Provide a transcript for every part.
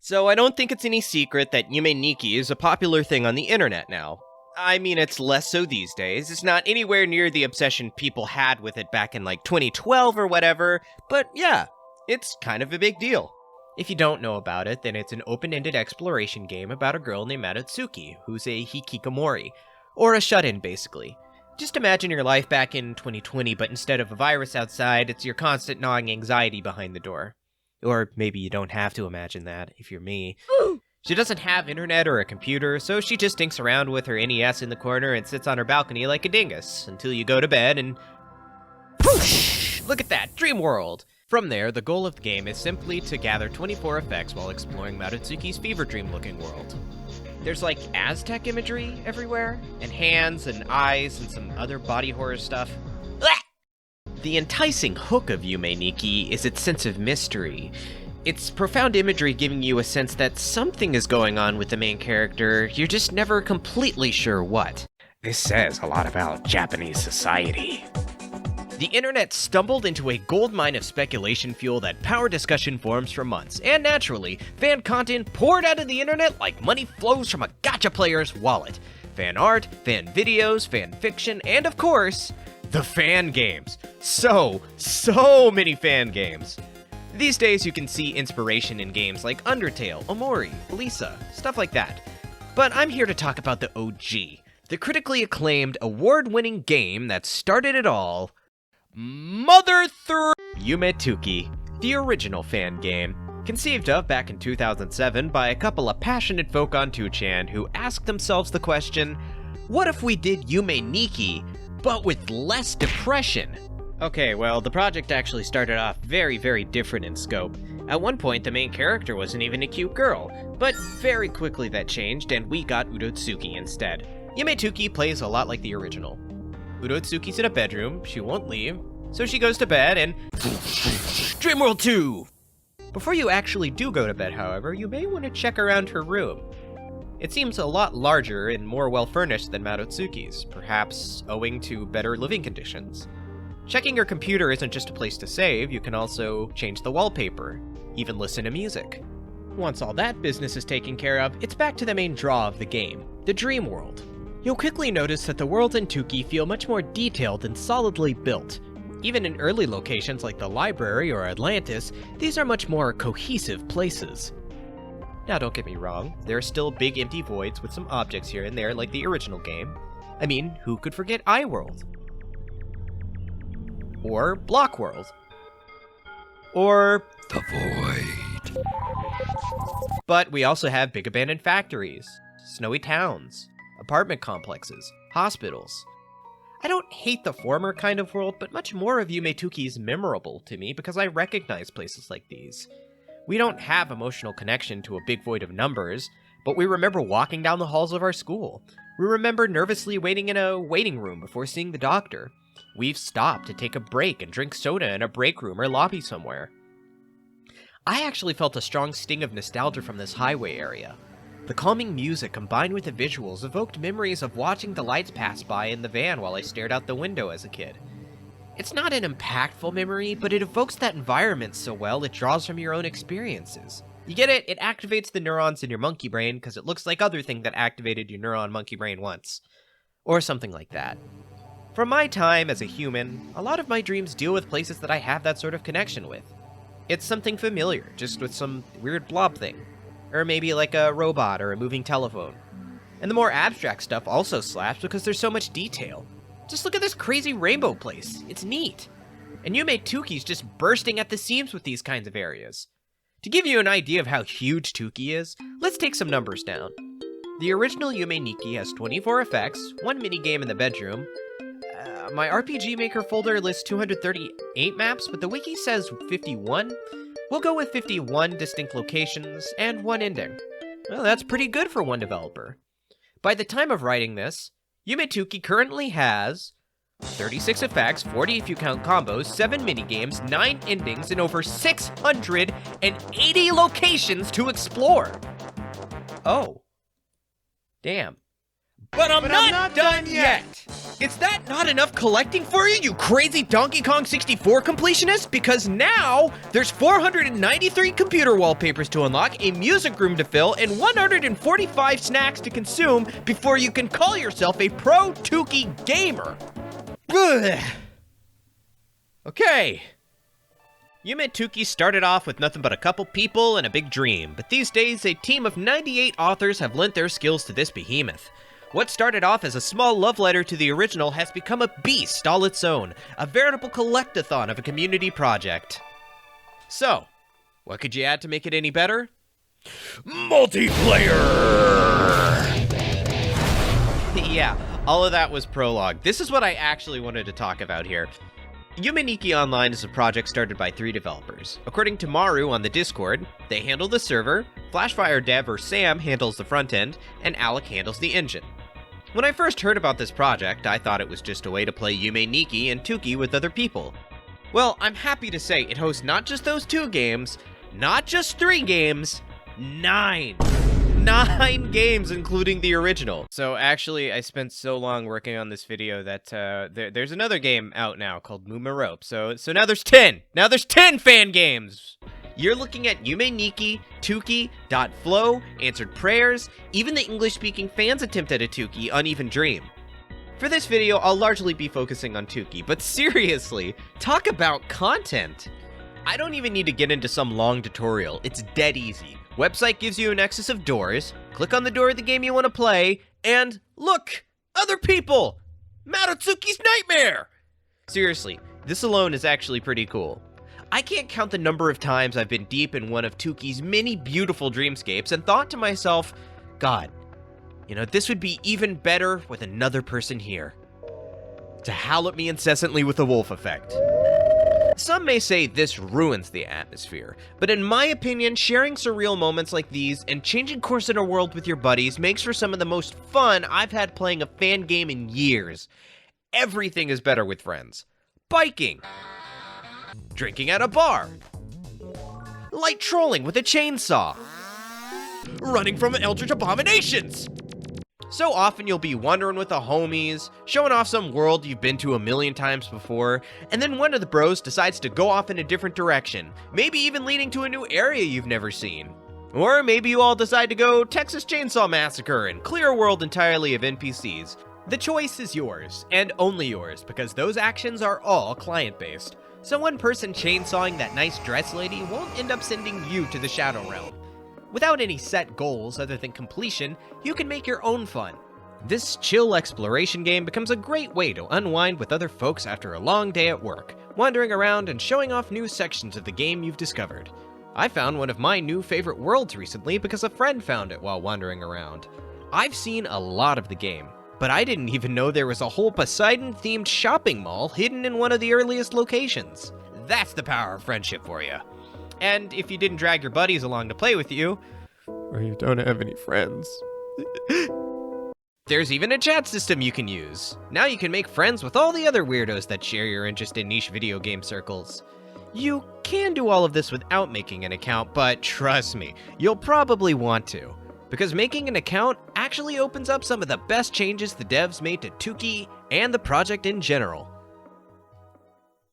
So I don't think it's any secret that Yume Nikki is a popular thing on the internet now. I mean, it's less so these days. It's not anywhere near the obsession people had with it back in like 2012 or whatever, but yeah, it's kind of a big deal. If you don't know about it, then it's an open-ended exploration game about a girl named Matsutsuki, who's a hikikomori, or a shut-in basically. Just imagine your life back in 2020, but instead of a virus outside, it's your constant gnawing anxiety behind the door. Or maybe you don't have to imagine that, if you're me. She doesn't have internet or a computer, so she just dinks around with her NES in the corner and sits on her balcony like a dingus, until you go to bed and... whoosh! Look at that, dream world! From there, the goal of the game is simply to gather 24 effects while exploring Matsutsuki's fever dream-looking world. There's like Aztec imagery everywhere, and hands and eyes and some other body horror stuff. The enticing hook of Yume Nikki is its sense of mystery. It's profound imagery giving you a sense that something is going on with the main character, you're just never completely sure what. This says a lot about Japanese society. The internet stumbled into a goldmine of speculation fuel that powered discussion forums for months, and naturally, fan content poured out of the internet like money flows from a gacha player's wallet. Fan art, fan videos, fan fiction, and of course, the fan games. So many fan games. These days you can see inspiration in games like Undertale, Omori, Lisa, stuff like that. But I'm here to talk about the OG, the critically acclaimed, award-winning game that started it all, Yume Nikki, the original fan game. Conceived of back in 2007 by a couple of passionate folk on 2chan who asked themselves the question, what if we did Yume Nikki, but with less depression? Okay, well, the project actually started off very, very different in scope. At one point, the main character wasn't even a cute girl, but very quickly that changed and we got Urotsuki instead. Yume Nikki plays a lot like the original. Urotsuki's in a bedroom, she won't leave, so she goes to bed and... Dreamworld 2! Before you actually do go to bed, however, you may want to check around her room. It seems a lot larger and more well-furnished than Matsutsuki's, perhaps owing to better living conditions. Checking your computer isn't just a place to save, you can also change the wallpaper, even listen to music. Once all that business is taken care of, it's back to the main draw of the game, the dream world. You'll quickly notice that the worlds in Nikki feel much more detailed and solidly built. Even in early locations like the library or Atlantis, these are much more cohesive places. Now don't get me wrong, there are still big empty voids with some objects here and there like the original game. I mean, who could forget iWorld? Or Block World. Or The Void. But we also have big abandoned factories, snowy towns, apartment complexes, hospitals. I don't hate the former kind of world, but much more of Yume Nikki is memorable to me because I recognize places like these. We don't have emotional connection to a big void of numbers, but we remember walking down the halls of our school. We remember nervously waiting in a waiting room before seeing the doctor. We've stopped to take a break and drink soda in a break room or lobby somewhere. I actually felt a strong sting of nostalgia from this highway area. The calming music combined with the visuals evoked memories of watching the lights pass by in the van while I stared out the window as a kid. It's not an impactful memory, but it evokes that environment so well it draws from your own experiences. You get it? It activates the neurons in your monkey brain because it looks like other thing that activated your neuron monkey brain once. Or something like that. From my time as a human, a lot of my dreams deal with places that I have that sort of connection with. It's something familiar, just with some weird blob thing. Or maybe like a robot or a moving telephone. And the more abstract stuff also slaps because there's so much detail. Just look at this crazy rainbow place. It's neat. And Yume Nikki's just bursting at the seams with these kinds of areas. To give you an idea of how huge Nikki is, let's take some numbers down. The original Yume Nikki has 24 effects, 1 minigame in the bedroom. My RPG Maker folder lists 238 maps, but the wiki says 51. We'll go with 51 distinct locations and 1 ending. Well, that's pretty good for one developer. By the time of writing this, Yume Nikki currently has 36 effects, 40 if you count combos, 7 minigames, 9 endings, and over 680 locations to explore. Oh. Damn. But I'm not done yet! Is that not enough collecting for you, you crazy Donkey Kong 64 completionist? Because now, there's 493 computer wallpapers to unlock, a music room to fill, and 145 snacks to consume before you can call yourself a pro Tukey gamer. Ugh. Okay. Yume Tukey started off with nothing but a couple people and a big dream, but these days a team of 98 authors have lent their skills to this behemoth. What started off as a small love letter to the original has become a beast all its own, a veritable collectathon of a community project. So, what could you add to make it any better? Multiplayer! Yeah, all of that was prologue. This is what I actually wanted to talk about here. Yume Nikki Online is a project started by 3 developers. According to Maru on the Discord, they handle the server, Flashfire Dev or Sam handles the front end, and Alec handles the engine. When I first heard about this project, I thought it was just a way to play Yume Nikki and Tukey with other people. Well, I'm happy to say it hosts not just those 2 games, not just 3 games, 9. 9 games, including the original. So actually, I spent so long working on this video that there's another game out now called Muma Rope. So now there's 10. Now there's 10 fan games. You're looking at Yume Nikki, Tukey, Flow, Answered Prayers, even the English-speaking fans' attempt at a Tukey, Uneven Dream. For this video, I'll largely be focusing on Tukey, but seriously, talk about content. I don't even need to get into some long tutorial, it's dead easy. Website gives you a nexus of doors, click on the door of the game you want to play, and look! Other people! Maratsuki's Nightmare! Seriously, this alone is actually pretty cool. I can't count the number of times I've been deep in one of Tukey's many beautiful dreamscapes and thought to myself, God, you know, this would be even better with another person here. To howl at me incessantly with the wolf effect. Some may say this ruins the atmosphere, but in my opinion, sharing surreal moments like these and changing course in a world with your buddies makes for some of the most fun I've had playing a fan game in years. Everything is better with friends. Biking. Drinking at a bar. Light trolling with a chainsaw. Running from eldritch abominations. So often you'll be wandering with the homies, showing off some world you've been to a million times before, and then one of the bros decides to go off in a different direction, maybe even leading to a new area you've never seen. Or maybe you all decide to go Texas Chainsaw Massacre and clear a world entirely of NPCs. The choice is yours, and only yours, because those actions are all client-based. So one person chainsawing that nice dress lady won't end up sending you to the Shadow Realm. Without any set goals other than completion, you can make your own fun. This chill exploration game becomes a great way to unwind with other folks after a long day at work, wandering around and showing off new sections of the game you've discovered. I found one of my new favorite worlds recently because a friend found it while wandering around. I've seen a lot of the game, but I didn't even know there was a whole Poseidon-themed shopping mall hidden in one of the earliest locations. That's the power of friendship for you. And if you didn't drag your buddies along to play with you, or you don't have any friends, there's even a chat system you can use. Now you can make friends with all the other weirdos that share your interest in niche video game circles. You can do all of this without making an account, but trust me, you'll probably want to. Because making an account actually opens up some of the best changes the devs made to Tukey and the project in general.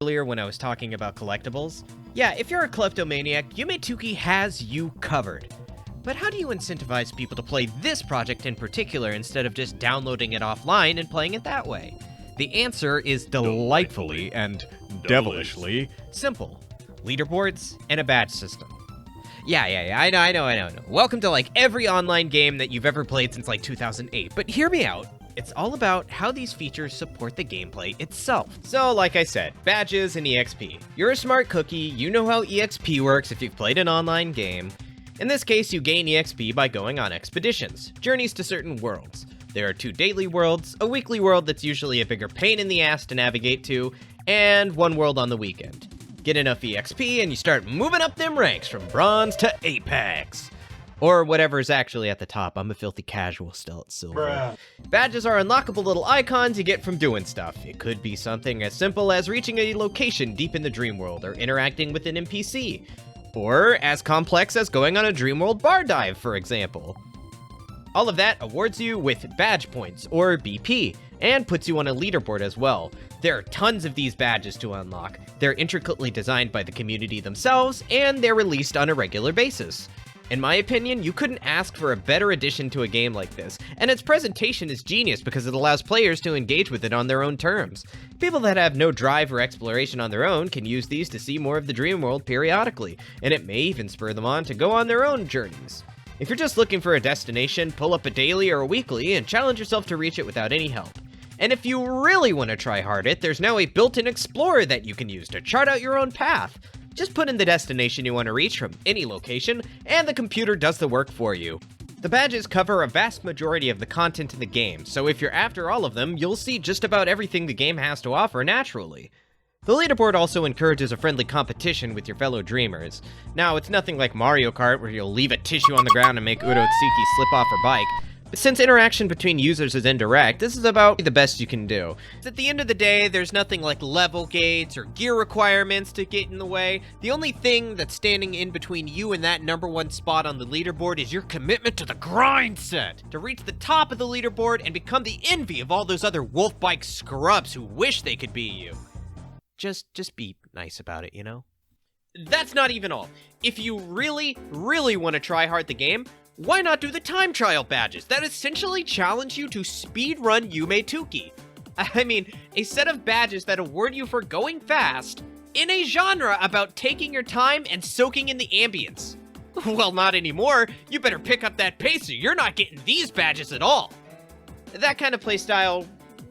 Earlier when I was talking about collectibles, yeah, if you're a kleptomaniac, Yume Tukey has you covered. But how do you incentivize people to play this project in particular instead of just downloading it offline and playing it that way? The answer is delightfully and devilishly simple. Leaderboards and a badge system. Yeah, I know. Welcome to like every online game that you've ever played since like 2008, but hear me out. It's all about how these features support the gameplay itself. So, like I said, badges and EXP. You're a smart cookie, you know how EXP works if you've played an online game. In this case, you gain EXP by going on expeditions, journeys to certain worlds. There are 2 daily worlds, a weekly world that's usually a bigger pain in the ass to navigate to, and 1 world on the weekend. Get enough EXP and you start moving up them ranks from bronze to Apex. Or whatever's actually at the top. I'm a filthy casual still at silver. Bruh. Badges are unlockable little icons you get from doing stuff. It could be something as simple as reaching a location deep in the dream world or interacting with an NPC. Or as complex as going on a dream world bar dive, for example. All of that awards you with badge points, or BP, and puts you on a leaderboard as well. There are tons of these badges to unlock. They're intricately designed by the community themselves, and they're released on a regular basis. In my opinion, you couldn't ask for a better addition to a game like this, and its presentation is genius because it allows players to engage with it on their own terms. People that have no drive or exploration on their own can use these to see more of the dream world periodically, and it may even spur them on to go on their own journeys. If you're just looking for a destination, pull up a daily or a weekly and challenge yourself to reach it without any help. And if you really want to try hard it, there's now a built-in explorer that you can use to chart out your own path. Just put in the destination you want to reach from any location, and the computer does the work for you. The badges cover a vast majority of the content in the game, so if you're after all of them, you'll see just about everything the game has to offer naturally. The leaderboard also encourages a friendly competition with your fellow dreamers. Now, it's nothing like Mario Kart where you'll leave a tissue on the ground and make Urotsuki slip off her bike. But since interaction between users is indirect, this is about the best you can do. At the end of the day, there's nothing like level gates or gear requirements to get in the way. The only thing that's standing in between you and that #1 spot on the leaderboard is your commitment to the grind set. To reach the top of the leaderboard and become the envy of all those other wolf bike scrubs who wish they could be you. Just be nice about it, you know? That's not even all. If you really, really want to try hard the game, why not do the time trial badges that essentially challenge you to speedrun Yume Nikki? I mean, a set of badges that award you for going fast in a genre about taking your time and soaking in the ambience. Well, not anymore. You better pick up that pace or you're not getting these badges at all. That kind of playstyle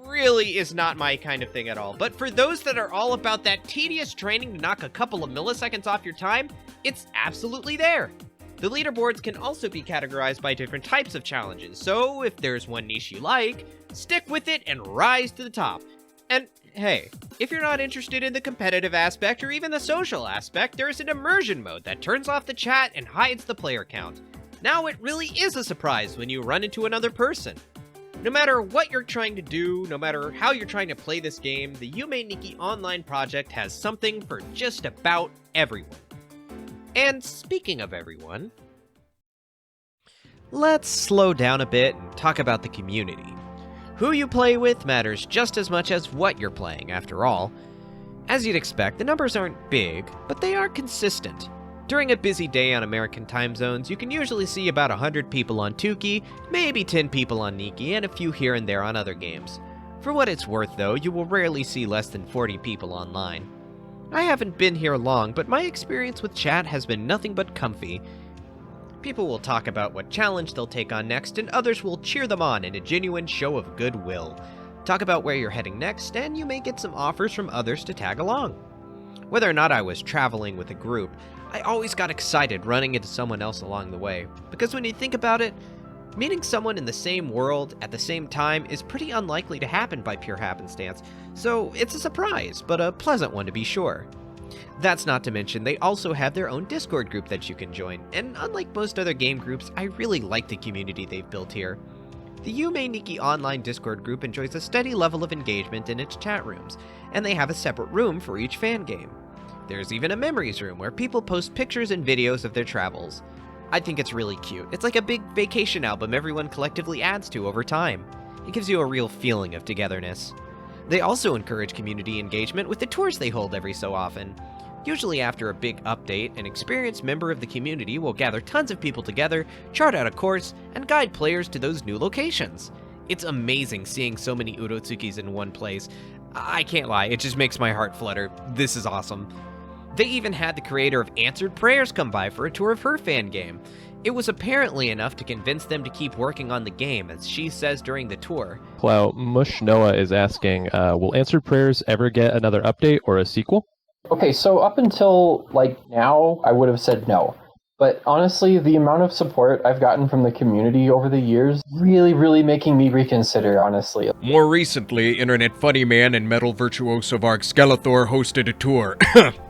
really is not my kind of thing at all, but for those that are all about that tedious training to knock a couple of milliseconds off your time, it's absolutely there. The leaderboards can also be categorized by different types of challenges, so if there's one niche you like, stick with it and rise to the top. And hey, if you're not interested in the competitive aspect or even the social aspect, there's an immersion mode that turns off the chat and hides the player count. Now it really is a surprise when you run into another person. No matter what you're trying to do, no matter how you're trying to play this game, the Yume Nikki Online project has something for just about everyone. And speaking of everyone, let's slow down a bit and talk about the community. Who you play with matters just as much as what you're playing, after all. As you'd expect, the numbers aren't big, but they are consistent. During a busy day on American time zones, you can usually see about 100 people on Tuki, maybe 10 people on Nikki, and a few here and there on other games. For what it's worth, though, you will rarely see less than 40 people online. I haven't been here long, but my experience with chat has been nothing but comfy. People will talk about what challenge they'll take on next, and others will cheer them on in a genuine show of goodwill. Talk about where you're heading next, and you may get some offers from others to tag along. Whether or not I was traveling with a group, I always got excited running into someone else along the way, because when you think about it, meeting someone in the same world at the same time is pretty unlikely to happen by pure happenstance, so it's a surprise, but a pleasant one to be sure. That's not to mention they also have their own Discord group that you can join, and unlike most other game groups, I really like the community they've built here. The Yume Nikki Online Discord group enjoys a steady level of engagement in its chat rooms, and they have a separate room for each fan game. There's even a memories room where people post pictures and videos of their travels. I think it's really cute. It's like a big vacation album everyone collectively adds to over time. It gives you a real feeling of togetherness. They also encourage community engagement with the tours they hold every so often. Usually after a big update, an experienced member of the community will gather tons of people together, chart out a course, and guide players to those new locations. It's amazing seeing so many Urotsukis in one place. I can't lie, it just makes my heart flutter. This is awesome. They even had the creator of Answered Prayers come by for a tour of her fan game. It was apparently enough to convince them to keep working on the game, as she says during the tour. Well, Mush Noah is asking, will Answered Prayers ever get another update or a sequel? Okay, so up until, now, I would have said no. But honestly, the amount of support I've gotten from the community over the years really making me reconsider, honestly. More recently, Internet Funny Man and metal virtuoso Varg Skeletor hosted a tour.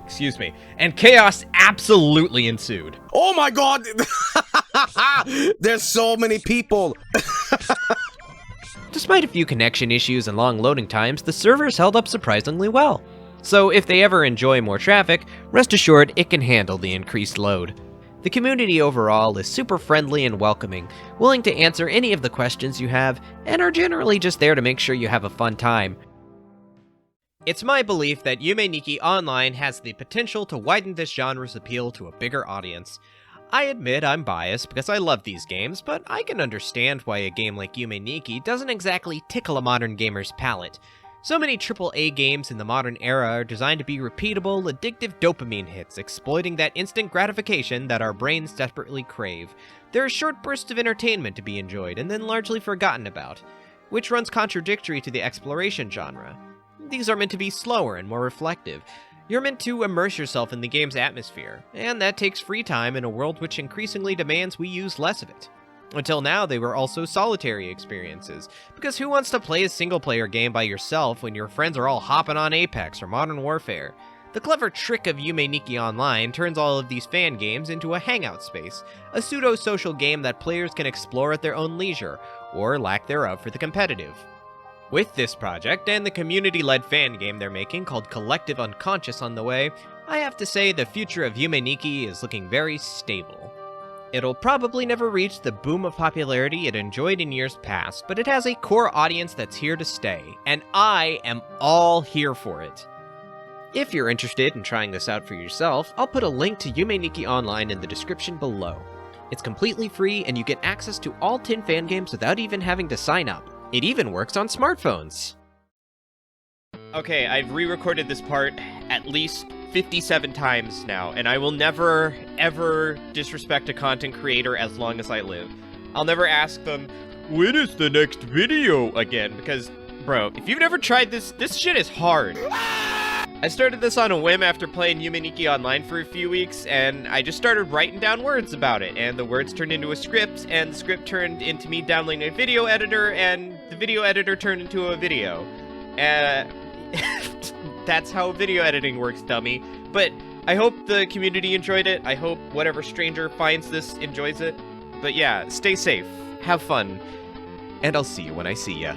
Excuse me. And chaos absolutely ensued. Oh my god! There's so many people! Despite a few connection issues and long loading times, the servers held up surprisingly well. So if they ever enjoy more traffic, rest assured it can handle the increased load. The community overall is super friendly and welcoming, willing to answer any of the questions you have, and are generally just there to make sure you have a fun time. It's my belief that Yume Nikki Online has the potential to widen this genre's appeal to a bigger audience. I admit I'm biased because I love these games, but I can understand why a game like Yume Nikki doesn't exactly tickle a modern gamer's palate. So many AAA games in the modern era are designed to be repeatable, addictive dopamine hits, exploiting that instant gratification that our brains desperately crave. There are short bursts of entertainment to be enjoyed and then largely forgotten about, which runs contradictory to the exploration genre. These are meant to be slower and more reflective. You're meant to immerse yourself in the game's atmosphere, and that takes free time in a world which increasingly demands we use less of it. Until now, they were also solitary experiences, because who wants to play a single-player game by yourself when your friends are all hopping on Apex or Modern Warfare? The clever trick of Yume Nikki Online turns all of these fan games into a hangout space, a pseudo-social game that players can explore at their own leisure, or lack thereof for the competitive. With this project, and the community-led fan game they're making called Collective Unconscious on the way, I have to say the future of Yume Nikki is looking very stable. It'll probably never reach the boom of popularity it enjoyed in years past, but it has a core audience that's here to stay, and I am all here for it. If you're interested in trying this out for yourself, I'll put a link to Yume Nikki Online in the description below. It's completely free, and you get access to all 10 fan games without even having to sign up. It even works on smartphones. Okay, I've re-recorded this part at least 57 times now, and I will never, ever disrespect a content creator as long as I live. I'll never ask them, when is the next video again? Because, bro, if you've never tried this shit is hard. I started this on a whim after playing Yume Nikki Online for a few weeks, and I just started writing down words about it, and the words turned into a script, and the script turned into me downloading a video editor, and the video editor turned into a video. That's how video editing works, dummy. But I hope the community enjoyed it. I hope whatever stranger finds this enjoys it. But yeah, stay safe, have fun, and I'll see you when I see ya.